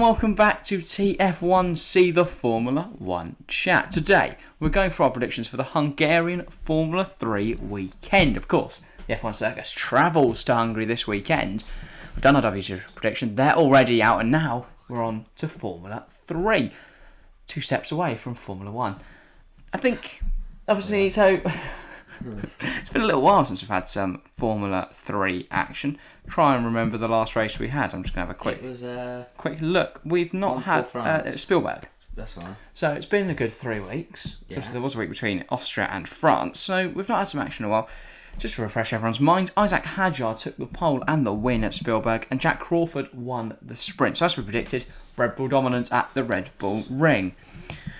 welcome back to TF1C, the Formula 1 chat. Today, we're going for our predictions for the Hungarian Formula 3 weekend. Of course, the F1 Circus travels to Hungary this weekend. We've done our WGP prediction, they're already out, and now we're on to Formula 3. 2 steps away from Formula 1. I think, obviously, so... It's been a little while since we've had some Formula 3 action. Try and remember the last race we had. I'm just going to have a quick look. We've not had Spielberg. That's right. So it's been a good 3 weeks. Yeah. There was a week between Austria and France. So we've not had some action in a while. Just to refresh everyone's minds, Isack Hadjar took the pole and the win at Spielberg, and Jack Crawford won the sprint. So as we predicted, Red Bull dominance at the Red Bull Ring.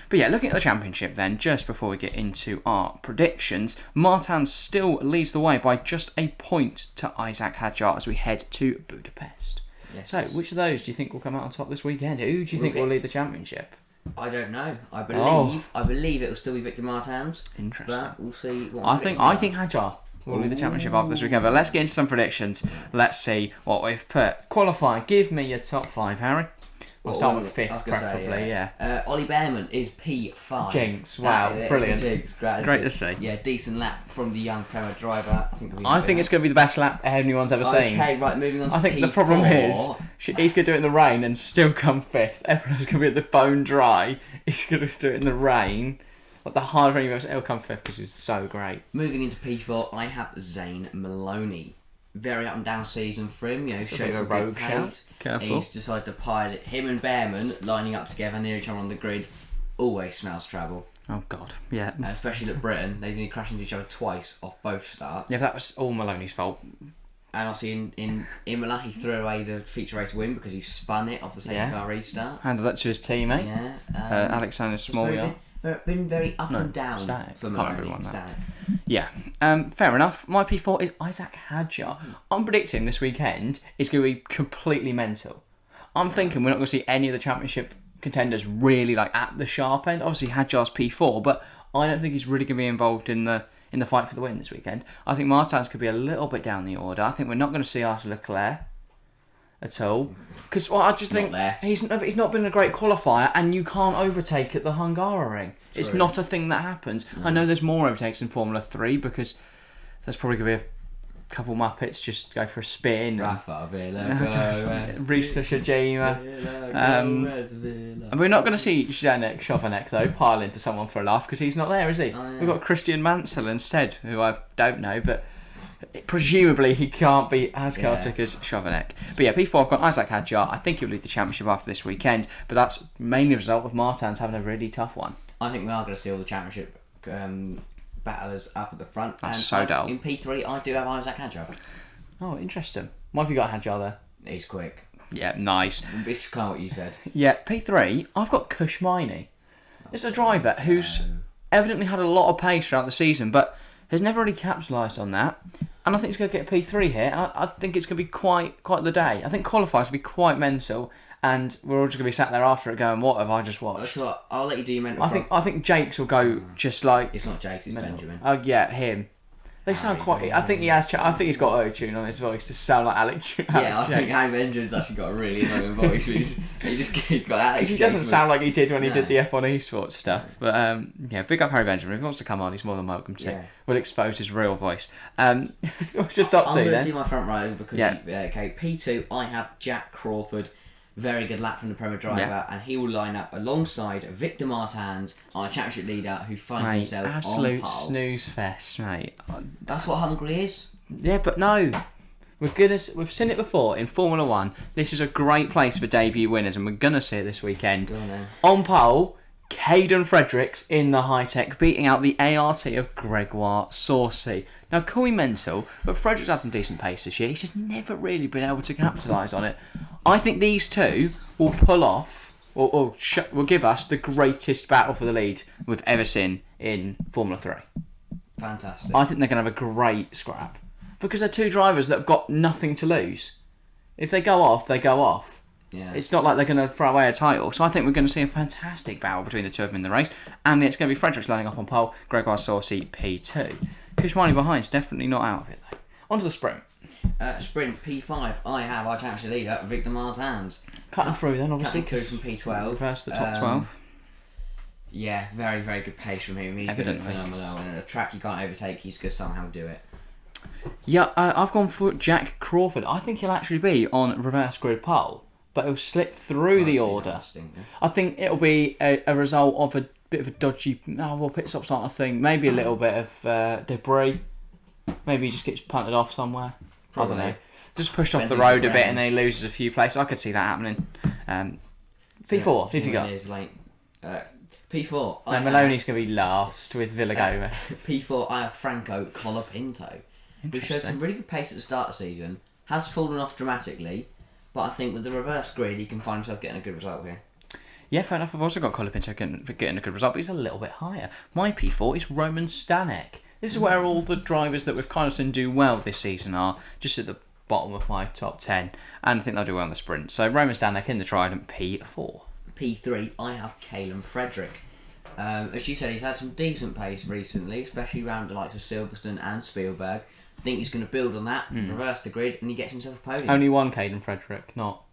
But yeah, looking at the championship then, just before we get into our predictions, Martin still leads the way by just a point to Isack Hadjar as we head to Budapest. Yes. So, which of those do you think will come out on top this weekend? Who do you think will lead the championship? I don't know. I believe it will still be Victor Martins. Interesting. But we'll see. I think Hadjar will lead the championship after this weekend. But let's get into some predictions. Let's see what we've put. Qualifying. Give me your top 5, Harry. We'll start with 5th, preferably, yeah. Ollie Bearman is P5. Jinx, wow, brilliant. Jinx, great to see. Yeah, decent lap from the young Premier driver. I think it's going to be the best lap anyone's ever seen. Okay, right, moving on to I think P4. the problem is, he's going to do it in the rain and still come 5th. Everyone's going to be at the bone dry. He's going to do it in the rain. Like the hard rain, he'll come 5th because he's so great. Moving into P4, I have Zane Maloney. Very up and down season for him, shows a rogue shout. Careful. He's decided to pilot him and Bearman lining up together near each other on the grid. Always smells trouble. Oh God, yeah. Especially at Britain, they nearly crashed into each other twice off both starts. Yeah, that was all Maloney's fault. And obviously in Imola, he threw away the feature race win because he spun it off the safety car restart. Handed that to his teammate. Yeah. Alexander Smolya. Been very up and down for Maloney. Yeah, fair enough. My P4 is Isack Hadjar. I'm predicting this weekend is going to be completely mental. I'm thinking we're not going to see any of the championship contenders really at the sharp end. Obviously Hadjar's P4, but I don't think he's really going to be involved in the fight for the win this weekend. I think Martins could be a little bit down the order. I think we're not going to see Arthur Leclerc at all, because I just think he's not been a great qualifier, and you can't overtake at the Hungaroring. It's not a thing that happens. No. I know there's more overtakes in Formula 3 because there's probably going to be a couple Muppets just go for a spin. Rafa Villa, Risa Shajima. And we're not going to see Chauvenet though pile into someone for a laugh because he's not there, is he? Oh, yeah. We've got Christian Mansell instead, who I don't know, but presumably he can't be as chaotic as Chauvenet. But yeah, P4 I've got Isack Hadjar. I think he'll lead the championship after this weekend, but that's mainly a result of Martins having a really tough one. I think we are going to see all the championship battlers up at the front. That's so dull. In P3 I do have Isack Hadjar. Oh, interesting. Why have you got Hadjar there? He's quick. Yeah, nice. It's kind of what you said. Yeah, P3 I've got Kushmini. It's a driver who's evidently had a lot of pace throughout the season, but has never really capitalised on that. And I think he's going to get a P3 here. And I think it's going to be quite the day. I think qualifiers will be quite mental. And we're all just going to be sat there after it going, what have I just watched? So I'll let you do your mental. I think Jake's will go just like... It's not Jake's, it's Benjamin. Oh, yeah, him. They sound quite... I think he's got auto-tune on his voice to sound like Alex. Yeah, I think Harry Benjamin's actually got a really annoying voice. He's got Alex. He doesn't sound like he did when he did the F1 eSports stuff. But yeah, big up Harry Benjamin. If he wants to come on, he's more than welcome to. Yeah. We'll expose his real voice. What's your top 2 then? I'm going to do my front row because... Okay, P2, I have Jack Crawford. Very good lap from the Premier driver, and he will line up alongside Victor Martins, our championship leader, who finds himself absolute on pole. Snooze fest, mate. That's what Hungary is. Yeah, but no. We've seen it before in Formula 1. This is a great place for debut winners, and we're going to see it this weekend. On pole, Kaylen Frederick's in the high-tech, beating out the ART of Gregoire Saucy. Now, call me mental, but Frederick's had some decent pace this year. He's just never really been able to capitalise on it. I think these two will pull off, or will give us the greatest battle for the lead we've ever seen in Formula 3. Fantastic. I think they're going to have a great scrap. Because they're two drivers that have got nothing to lose. If they go off, they go off. Yeah. It's not like they're going to throw away a title. So I think we're going to see a fantastic battle between the two of them in the race. And it's going to be Fredericks lining up on pole, Gregoire Saucy P2. Kushmani behind's definitely not out of it though. On to the sprint. Sprint P5, I have our championship leader, Victor Martins. Cutting through then, obviously. Cutting through from P12. Reverse the top 12. Yeah, very, very good pace from him. He's Evidently. phenomenal. And a track you can't overtake, he's going to somehow do it. Yeah, I've gone for Jack Crawford. I think he'll actually be on reverse grid pole, but he'll slip through the order. I think it'll be a result of a bit of a dodgy pit stop sort of thing. Maybe a little bit of debris. Maybe he just gets punted off somewhere. Probably. I don't know. Just pushed off the road a bit and then he loses a few places. I could see that happening. P4, who have you got? P4. No, Maloney's going to be last with Villagomez. P4, I have Franco Colapinto, who showed some really good pace at the start of the season. Has fallen off dramatically, but I think with the reverse grid, he can find himself getting a good result here. Yeah, fair enough. I've also got Colapinto getting a good result, but he's a little bit higher. My P4 is Roman Stanek. This is where all the drivers that we've kind of seen do well this season are, just at the bottom of my top 10, and I think they'll do well in the sprint. So Roman Stanek in the Trident, P4. P3, I have Kaylen Frederick. As you said, he's had some decent pace recently, especially around the likes of Silverstone and Spielberg. I think he's going to build on that, reverse the grid, and he gets himself a podium. Only one Kaylen Frederick, not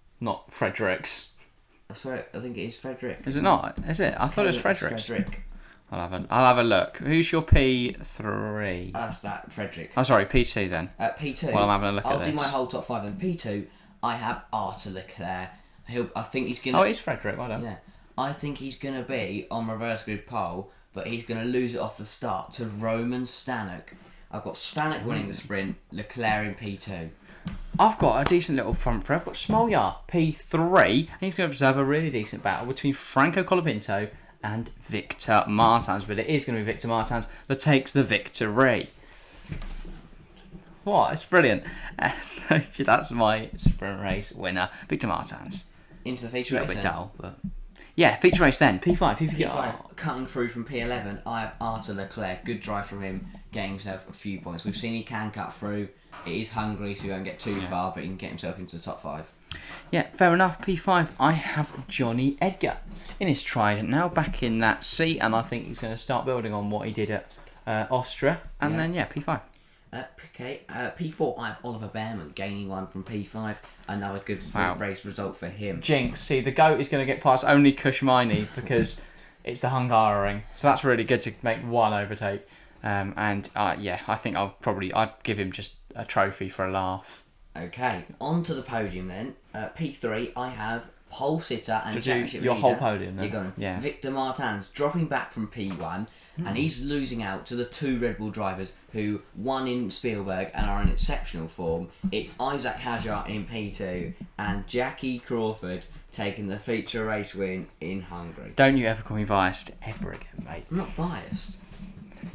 Fredericks. Sorry, I think it is Frederick. Is it not? Is it? I thought it was Fredericks. Frederick. I'll have a look. Who's your P3? That's that, Frederick. Oh, sorry, P2 then. P2. Well, I'm having a look at I'll this. do my whole top 5 then. P2, I have Arthur Leclerc. I think he's going to... Oh, it is Frederick, well done. Yeah. I think he's going to be on reverse grid pole, but he's going to lose it off the start to Roman Stanek. I've got Stanek winning the sprint, Leclerc in P2. I've got a decent little front throw. I've got Smoljar, P3, and he's going to observe a really decent battle between Franco Colapinto and Victor Martins, but it is going to be Victor Martins that takes the victory. What? It's brilliant. So that's my sprint race winner, Victor Martins. Into the feature A race little bit then. dull, but... Yeah, feature race then. P5, who have you got? P5, cutting through from P11, I have Arthur Leclerc. Good drive from him, getting himself a few points. We've seen he can cut through. It is Hungary, so he won't get too far, but he can get himself into the top 5. Yeah, fair enough. P5, I have Johnny Edgar in his Trident now, back in that seat, and I think he's going to start building on what he did at Austria. And then, P5. P4, I have Oliver Bearman gaining one from P5. Another good race result for him. Jinx, see, the GOAT is going to get past only Kushmini because it's the Hungarian. So that's really good to make one overtake. I think I'd give him just a trophy for a laugh. Okay, on to the podium then. P3, I have pole sitter and championship your leader. whole podium then? You're gone. Yeah. Victor Martins dropping back from P1, and he's losing out to the 2 Red Bull drivers who won in Spielberg and are in exceptional form. It's Isack Hadjar in P2 and Jackie Crawford taking the feature race win in Hungary. Don't you ever call me biased ever again, mate. I'm not biased.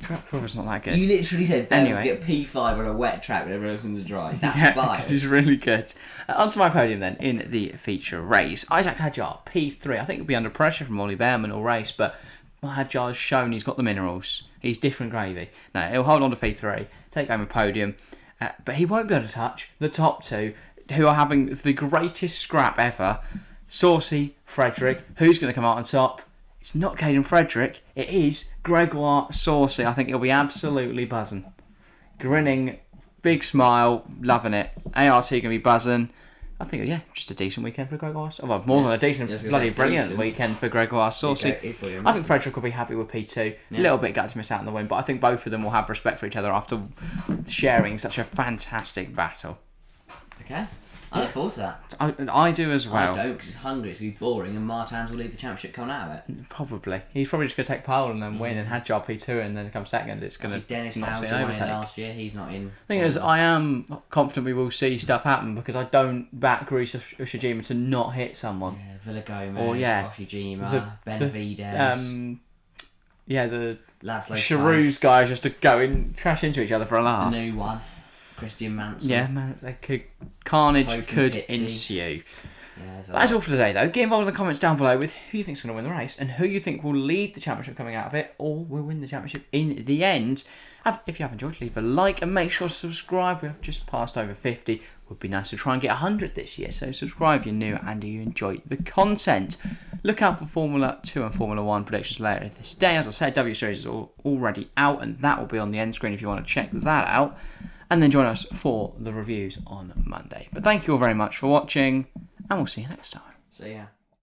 Crawford's not that good. You literally said Ben Anyway. would get P5 on a wet track when everyone else in the dry. That's biased. This is really good. Onto my podium then, in the feature race. Isack Hadjar, P3. I think he'll be under pressure from Ollie Bearman all race, but Hadjar's shown he's got the minerals. He's different gravy. No, he'll hold on to P3, take home a podium, but he won't be able to touch the top 2, who are having the greatest scrap ever. Saucy, Frederick. Who's going to come out on top? It's not Kaylen Frederick, it is Gregoire Saucy. I think he'll be absolutely buzzing. Grinning, big smile, loving it. ART going to be buzzing. I think, just a decent weekend for Gregoire Saucy. Well, more than a decent, bloody brilliant weekend for Gregoire Saucy. I think Frederick will be happy with P2. A little bit gutted to miss out on the win, but I think both of them will have respect for each other after sharing such a fantastic battle. Okay. I look forward to that. I do as well. I don't, because it's Hungary, it's going to be boring, and Martins will lead the championship coming out of it. Probably. He's probably just going to take pole and then win, and Hadjar P2 and then come second. It's going to Dennis not Howes see won an it overtake. last year, he's not in. The thing is, I am confident we will see stuff happen because I don't back Greece Ushijima to not hit someone. Yeah, Villagomez, Or, Oshijima, Benavides. The Laszlo Charouz guys just to go in, crash into each other for a laugh. The new one, Christian Manson. Yeah, man, carnage Tofu could Pitsy. ensue. Yeah, That's all for today, though. Get involved in the comments down below with who you think's going to win the race and who you think will lead the championship coming out of it or will win the championship in the end. If you have enjoyed, leave a like and make sure to subscribe. We have just passed over 50. Would be nice to try and get 100 this year. So subscribe if you're new and you enjoy the content. Look out for Formula 2 and Formula 1 predictions later this day. As I said, W Series is already out and that will be on the end screen if you want to check that out. and then join us for the reviews on Monday. But thank you all very much for watching, and we'll see you next time. See ya.